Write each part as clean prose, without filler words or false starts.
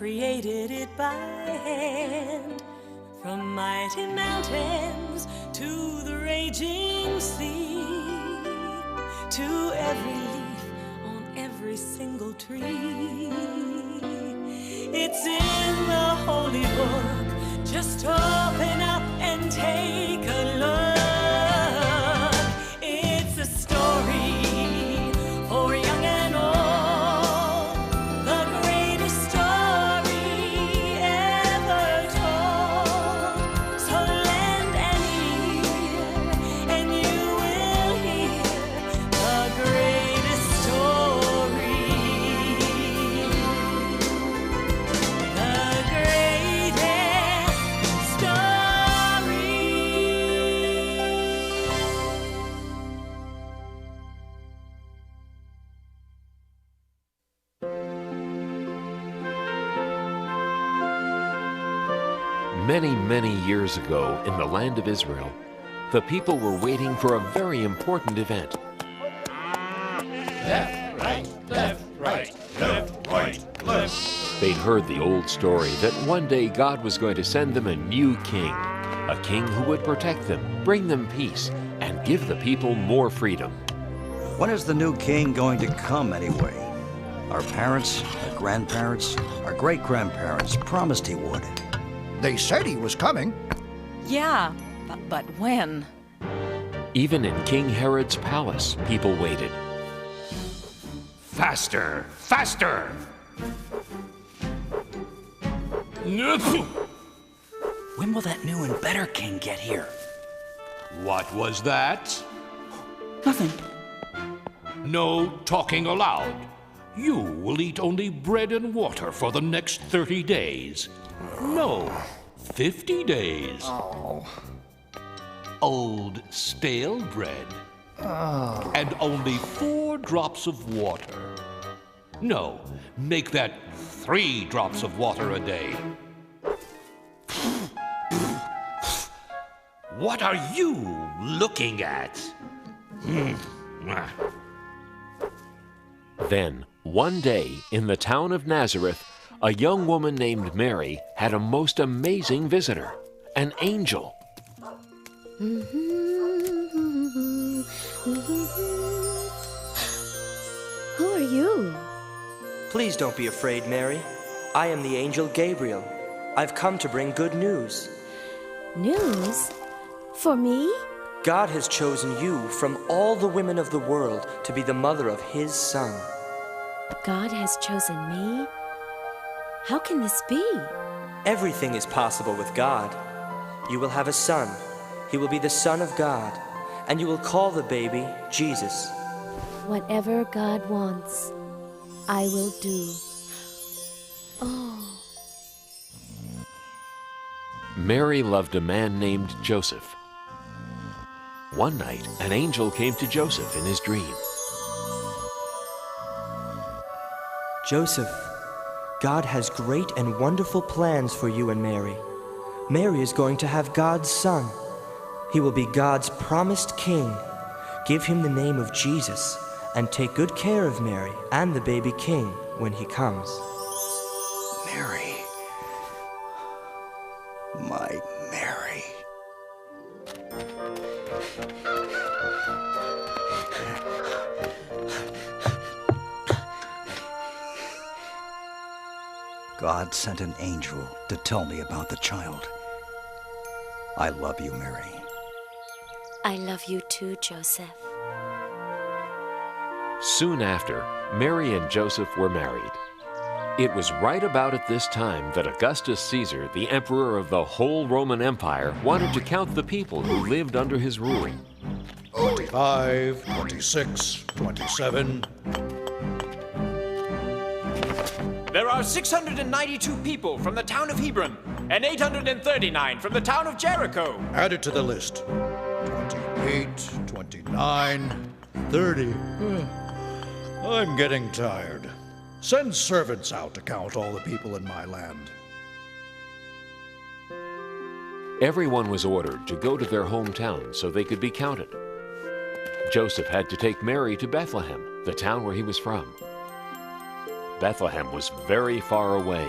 created it by hand. From mighty mountains to the raging sea, to every leaf on every single tree. It's in the holy book. Just open up and take a look. It's a story for young and old, the greatest story ever told. So lend an ear and you will hear the greatest story. The greatest story. Many, many years ago, in the land of Israel, the people were waiting for a very important event. Left, right, left, right, left, right, left. They'd heard the old story that one day God was going to send them a new king, a king who would protect them, bring them peace, and give the people more freedom. When is the new king going to come anyway? Our parents, our grandparents, our great-grandparents promised he would. They said he was coming. Yeah, but when? Even in King Herod's palace, people waited. Faster, faster! When will that new and better king get here? What was that? Nothing. No talking aloud. You will eat only bread and water for the next 30 days. No, 50 days. Old stale bread. And only 4 drops of water. No, make that 3 drops of water a day. What are you looking at? Then, one day, in the town of Nazareth, a young woman named Mary had a most amazing visitor, an angel. Who are you? Please don't be afraid, Mary. I am the angel Gabriel. I've come to bring good news. News? For me? God has chosen you from all the women of the world to be the mother of His Son. God has chosen me? How can this be? Everything is possible with God. You will have a son. He will be the Son of God, and you will call the baby Jesus. Whatever God wants, I will do. Oh. Mary loved a man named Joseph. One night, an angel came to Joseph in his dream. Joseph, God has great and wonderful plans for you and Mary. Mary is going to have God's son. He will be God's promised king. Give him the name of Jesus, and take good care of Mary and the baby king when he comes. Mary. My Mary. God sent an angel to tell me about the child. I love you, Mary. I love you too, Joseph. Soon after, Mary and Joseph were married. It was right about at this time that Augustus Caesar, the emperor of the whole Roman Empire, wanted to count the people who lived under his rule. 25, 26, 27. There are 692 people from the town of Hebron, and 839 from the town of Jericho. Add it to the list. 28, 29, 30. I'm getting tired. Send servants out to count all the people in my land. Everyone was ordered to go to their hometown so they could be counted. Joseph had to take Mary to Bethlehem, the town where he was from. Bethlehem was very far away.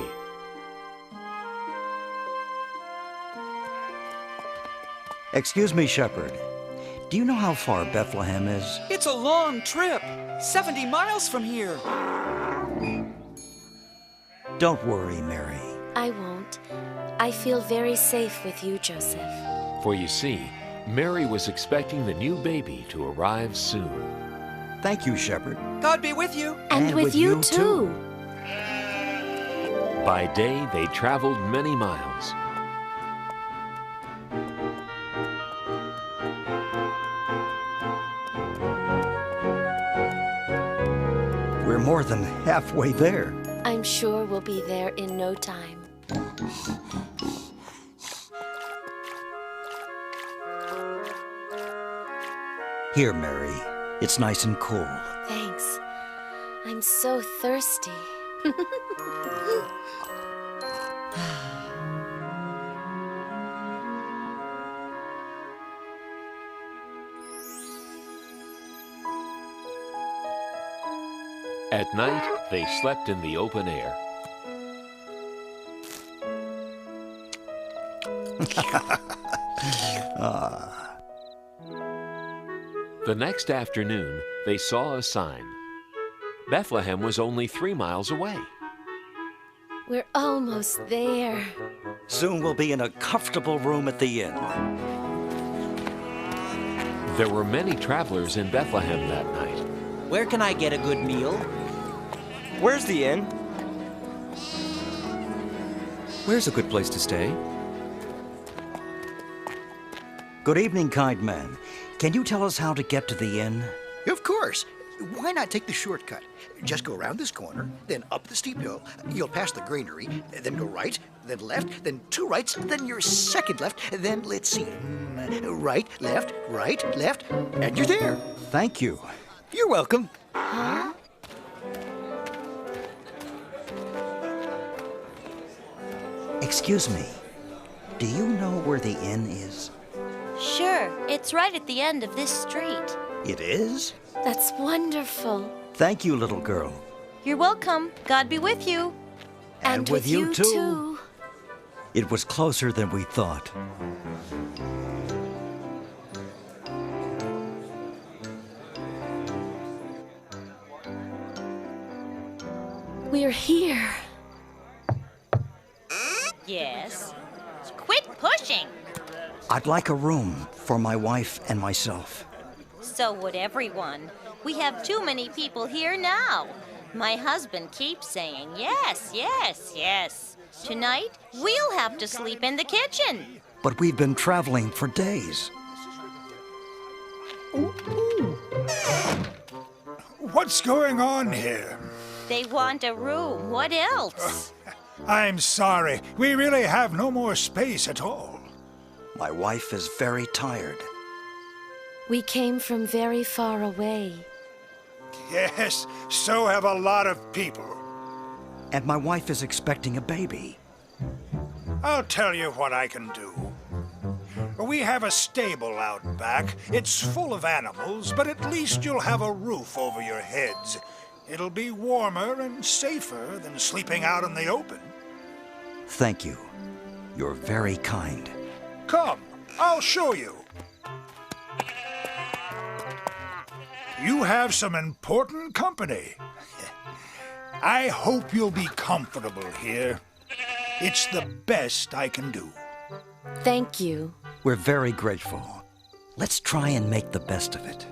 Excuse me, shepherd. Do you know how far Bethlehem is? It's a long trip. 70 miles from here. Don't worry, Mary. I won't. I feel very safe with you, Joseph. For you see, Mary was expecting the new baby to arrive soon. Thank you, shepherd. God be with you. And with you too. By day, they traveled many miles. We're more than halfway there. I'm sure we'll be there in no time. Here, Mary. It's nice and cool. Thanks. I'm so thirsty. At night, they slept in the open air. The next afternoon, they saw a sign. Bethlehem was only 3 miles away. We're almost there. Soon we'll be in a comfortable room at the inn. There were many travelers in Bethlehem that night. Where can I get a good meal? Where's the inn? Where's a good place to stay? Good evening, kind man. Can you tell us how to get to the inn? Of course. Why not take the shortcut? Just go around this corner, then up the steep hill. You'll pass the granary, then go right, then left, then 2 rights, then your second left, then let's see. Right, left, and you're there. Thank you. You're welcome. Huh? Excuse me. Do you know where the inn is? Sure, it's right at the end of this street. It is? That's wonderful. Thank you, little girl. You're welcome. God be with you. And with you too. It was closer than we thought. We're here. Yes. Quit pushing. I'd like a room for my wife and myself. So would everyone. We have too many people here now. My husband keeps saying yes, yes, yes. Tonight, we'll have to sleep in the kitchen. But we've been traveling for days. What's going on here? They want a room. What else? I'm sorry. We really have no more space at all. My wife is very tired. We came from very far away. Yes, so have a lot of people. And my wife is expecting a baby. I'll tell you what I can do. We have a stable out back. It's full of animals, but at least you'll have a roof over your heads. It'll be warmer and safer than sleeping out in the open. Thank you. You're very kind. Come, I'll show you. You have some important company. I hope you'll be comfortable here. It's the best I can do. Thank you. We're very grateful. Let's try and make the best of it.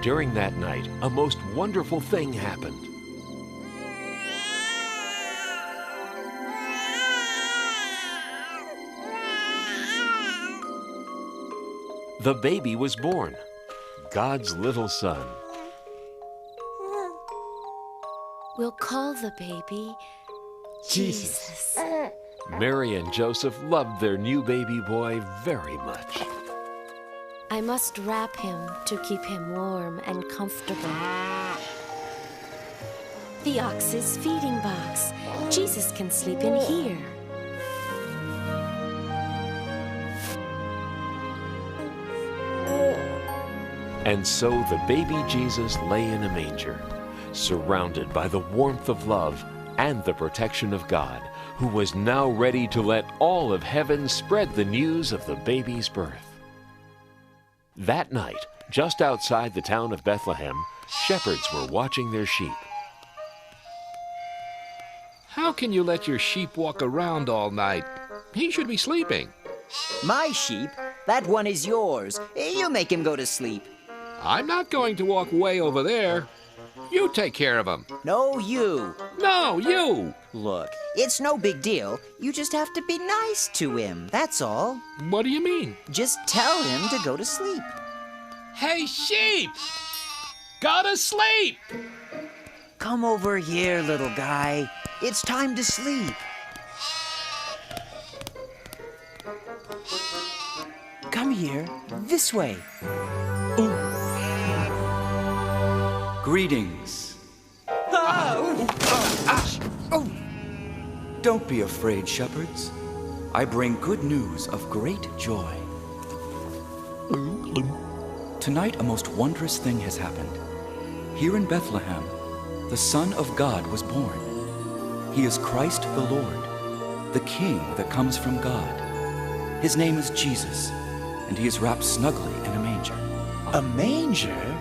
During that night, a most wonderful thing happened. The baby was born, God's little son. We'll call the baby Jesus. Mary and Joseph loved their new baby boy very much. I must wrap him to keep him warm and comfortable. The ox's feeding box. Jesus can sleep in here. And so the baby Jesus lay in a manger, surrounded by the warmth of love and the protection of God, who was now ready to let all of heaven spread the news of the baby's birth. That night, just outside the town of Bethlehem, shepherds were watching their sheep. How can you let your sheep walk around all night? He should be sleeping. My sheep? That one is yours. You make him go to sleep. I'm not going to walk way over there. You take care of him. No, you. No, you. Look, it's no big deal. You just have to be nice to him, that's all. What do you mean? Just tell him to go to sleep. Hey, sheep! Go to sleep! Come over here, little guy. It's time to sleep. Come here, this way. Greetings. Don't be afraid, shepherds. I bring good news of great joy. Tonight, a most wondrous thing has happened. Here in Bethlehem, the Son of God was born. He is Christ the Lord, the King that comes from God. His name is Jesus, and he is wrapped snugly in a manger. A manger?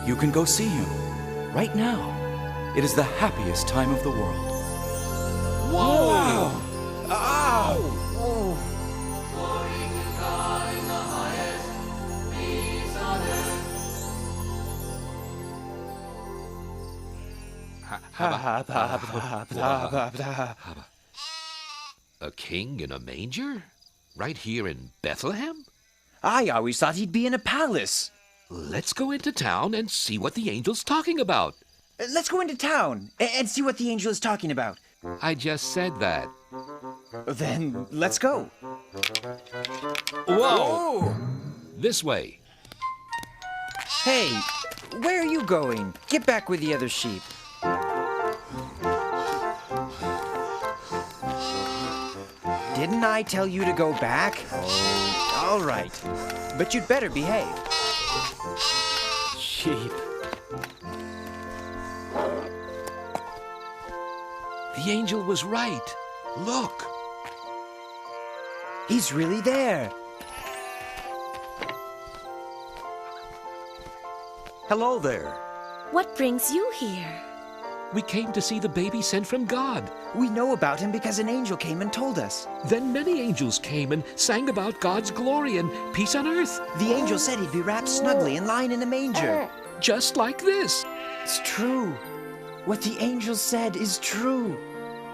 You can go see him right now. It is the happiest time of the world. Whoa! Wow. Ow! Glory to God in the highest, peace on earth. A king in a manger? Right here in Bethlehem? I always thought he'd be in a palace. Let's go into town and see what the angel's talking about. Let's go into town and see what the angel is talking about. I just said that. Then let's go. Whoa! This way. Hey, where are you going? Get back with the other sheep. Didn't I tell you to go back? Oh, all right. But you'd better behave. Sheep. The angel was right. Look. He's really there. Hello there. What brings you here? We came to see the baby sent from God. We know about him because an angel came and told us. Then many angels came and sang about God's glory and peace on earth. The angel said he'd be wrapped snugly and lying in a manger. Just like this. It's true. What the angel said is true.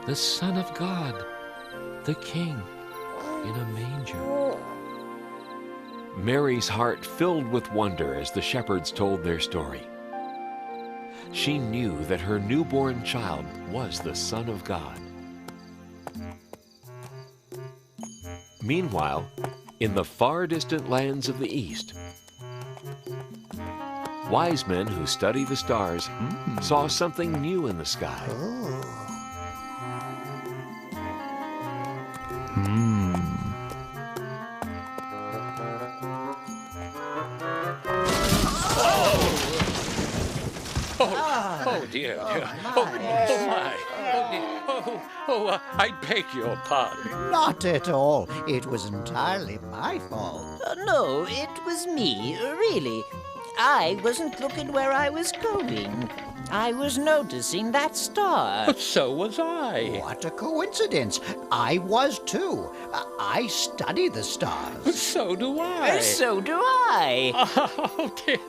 The Son of God, the King, in a manger. Mary's heart filled with wonder as the shepherds told their story. She knew that her newborn child was the Son of God. Meanwhile, in the far distant lands of the East, wise men who study the stars saw something new in the sky. Oh dear. Oh my. I beg your pardon. Not at all. It was entirely my fault. No, it was me, really. I wasn't looking where I was going. I was noticing that star. So was I. What a coincidence. I was too. I study the stars. So do I. So do I. Oh dear.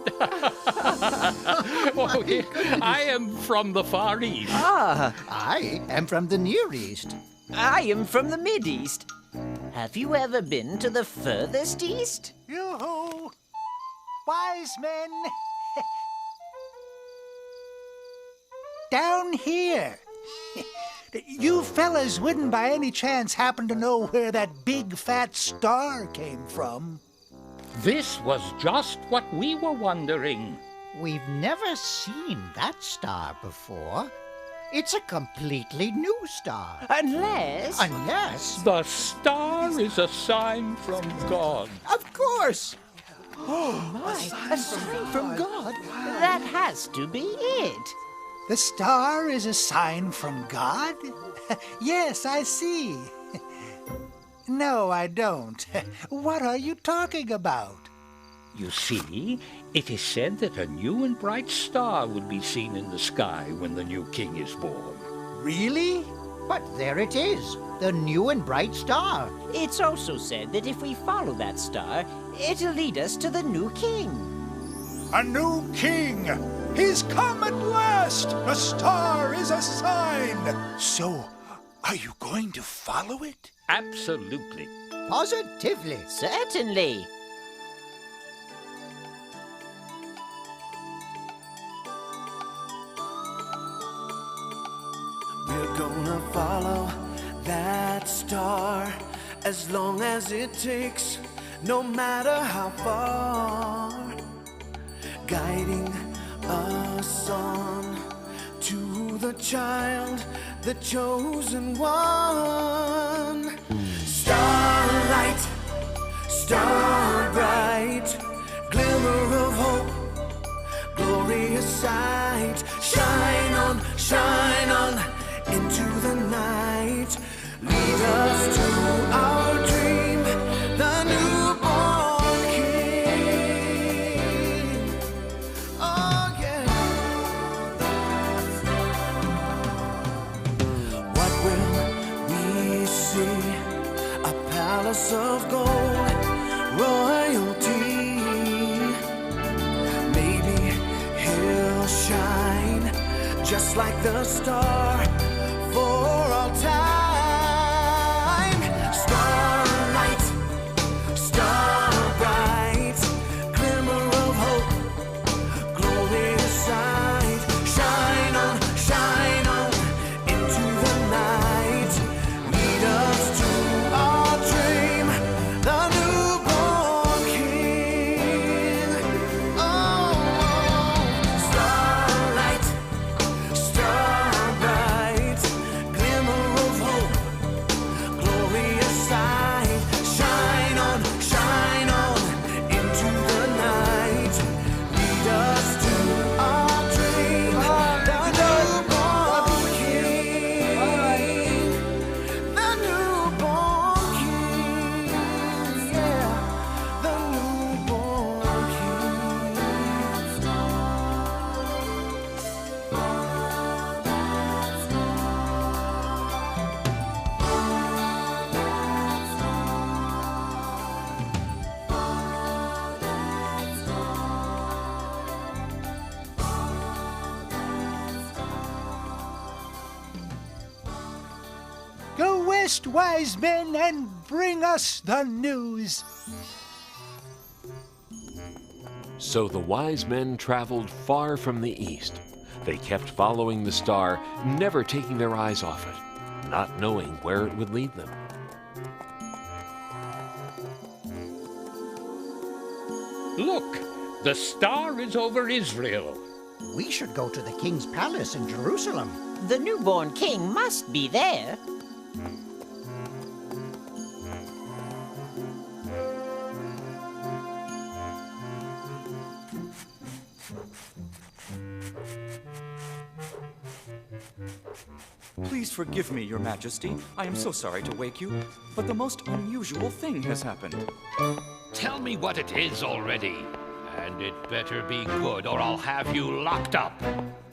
Oh dear. I am from the Far East. Ah, I am from the Near East. I am from the Mid-East. Have you ever been to the furthest east? Yoo-hoo! Wise men! Down here! You fellas wouldn't by any chance happen to know where that big fat star came from? This was just what we were wondering. We've never seen that star before. It's a completely new star. Unless... The star is a sign from God. Of course! Oh my, a sign from God? That has to be it. The star is a sign from God? Yes, I see. No, I don't. What are you talking about? You see, it is said that a new and bright star will be seen in the sky when the new king is born. Really? But there it is, the new and bright star. It's also said that if we follow that star, it'll lead us to the new king. A new king! He's come at last! A star is a sign! So, are you going to follow it? Absolutely. Positively. Certainly. We're gonna follow that star as long as it takes, no matter how far, guiding us on to the child, the chosen one. Starlight, star bright, glimmer of hope, glorious sight. Shine on into the night. Lead us to our dream, the newborn king. Oh yeah. What will we see? A palace of gold, royalty. Maybe he'll shine just like the star for all time. Starlight, star bright, glimmer of hope, glorious sight. Shine on into the night. Lead us to our dream, the newborn king. Oh, starlight, star bright, glimmer of hope, glorious sight. Shine on into the night. Lead us to our dream, the newborn king. The newborn king, yeah, the newborn Go west, wise men, and bring us the news. So the wise men traveled far from the east. They kept following the star, never taking their eyes off it, not knowing where it would lead them. Look, the star is over Israel. We should go to the king's palace in Jerusalem. The newborn king must be there. Please forgive me, Your Majesty. I am so sorry to wake you, but the most unusual thing has happened. Tell me what it is already. And it better be good, or I'll have you locked up.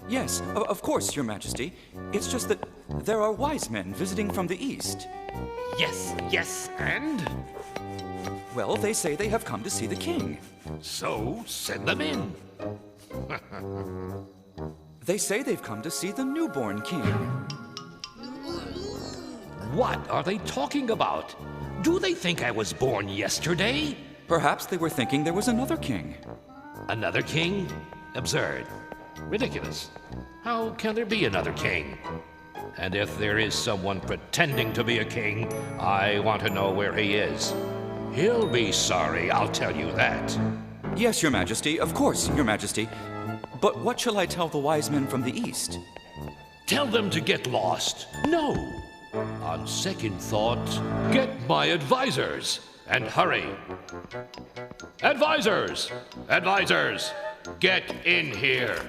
Yes, of course, Your Majesty. It's just that there are wise men visiting from the east. Yes, and? Well, they say they have come to see the king. So, send them in. They say they've come to see the newborn king. What are they talking about? Do they think I was born yesterday? Perhaps they were thinking there was another king. Another king? Absurd. Ridiculous. How can there be another king? And if there is someone pretending to be a king, I want to know where he is. He'll be sorry, I'll tell you that. Yes, Your Majesty, of course, Your Majesty. But what shall I tell the wise men from the east? Tell them to get lost. No. On second thought, get my advisors. And hurry. Advisors! Advisors! Get in here.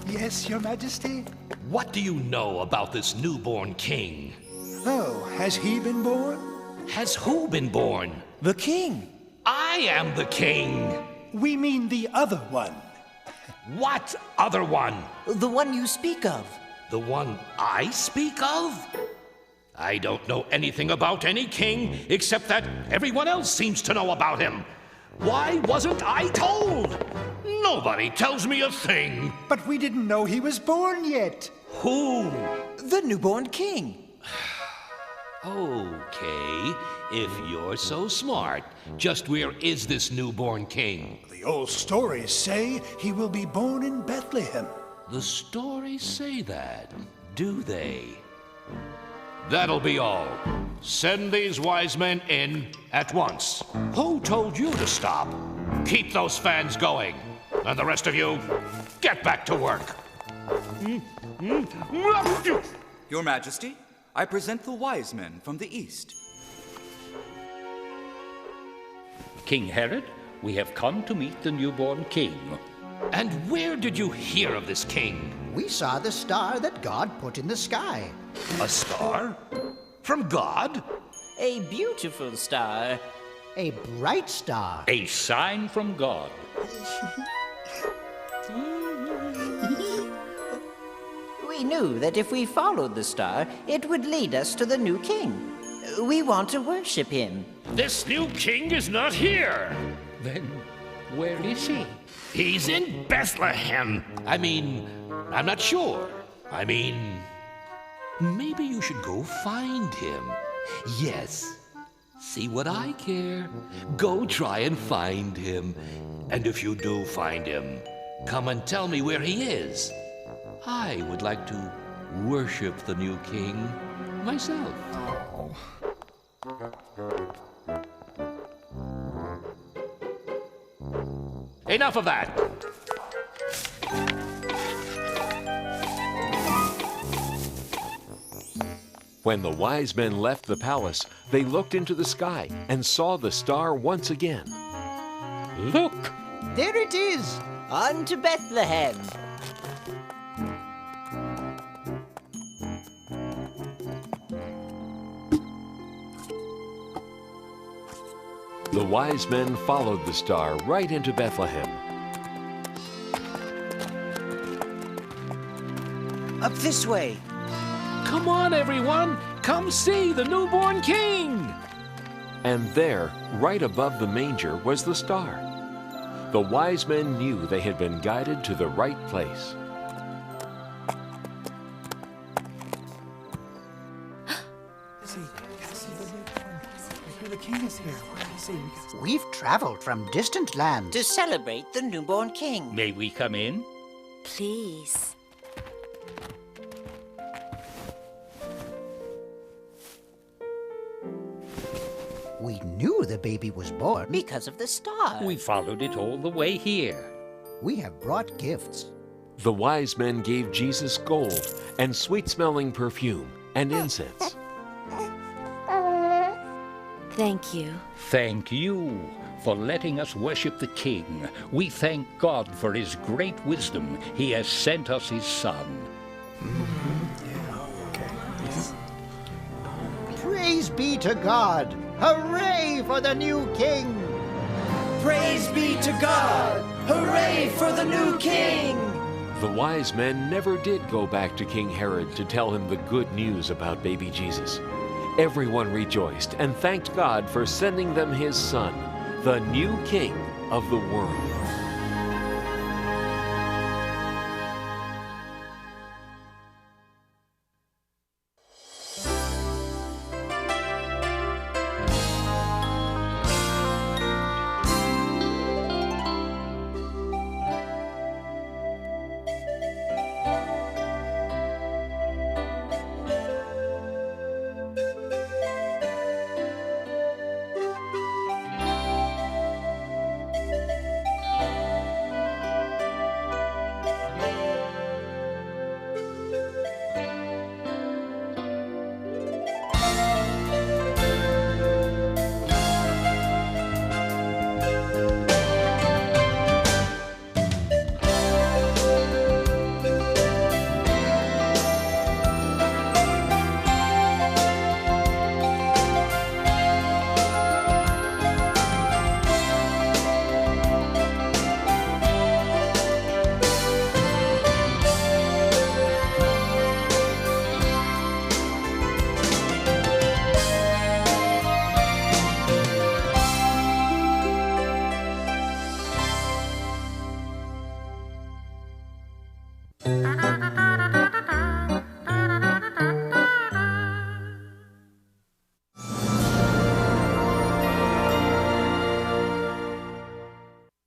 Yes, Your Majesty? What do you know about this newborn king? Oh, has he been born? Has who been born? The king. I am the king. We mean the other one. What other one? The one you speak of. The one I speak of? I don't know anything about any king except that everyone else seems to know about him. Why wasn't I told? Nobody tells me a thing. But we didn't know he was born yet. Who? The newborn king. Okay, if you're so smart, just where is this newborn king? The old stories say he will be born in Bethlehem. The stories say that, do they? That'll be all. Send these wise men in at once. Who told you to stop? Keep those fans going. And the rest of you, get back to work. Your Majesty, I present the wise men from the east. King Herod, we have come to meet the newborn king. And where did you hear of this king? We saw the star that God put in the sky. A star? From God? A beautiful star. A bright star. A sign from God. We knew that if we followed the star, it would lead us to the new king. We want to worship him. This new king is not here. Then where is he? He's in Bethlehem. I'm not sure. Maybe you should go find him. Yes. See what I care. Go try and find him. And if you do find him, come and tell me where he is. I would like to worship the new king myself. Enough of that. When the wise men left the palace, they looked into the sky and saw the star once again. Look! There it is! On to Bethlehem. The wise men followed the star right into Bethlehem. Up this way. Come on, everyone. Come see the newborn king. And there, right above the manger, was the star. The wise men knew they had been guided to the right place. We've traveled from distant lands to celebrate the newborn king. May we come in? Please. We knew the baby was born because of the star. We followed it all the way here. We have brought gifts. The wise men gave Jesus gold and sweet-smelling perfume and incense. Thank you. Thank you for letting us worship the King. We thank God for his great wisdom. He has sent us his Son. Praise be to God! Hooray for the new king! Praise be to God! Hooray for the new king! The wise men never did go back to King Herod to tell him the good news about baby Jesus. Everyone rejoiced and thanked God for sending them his son, the new king of the world.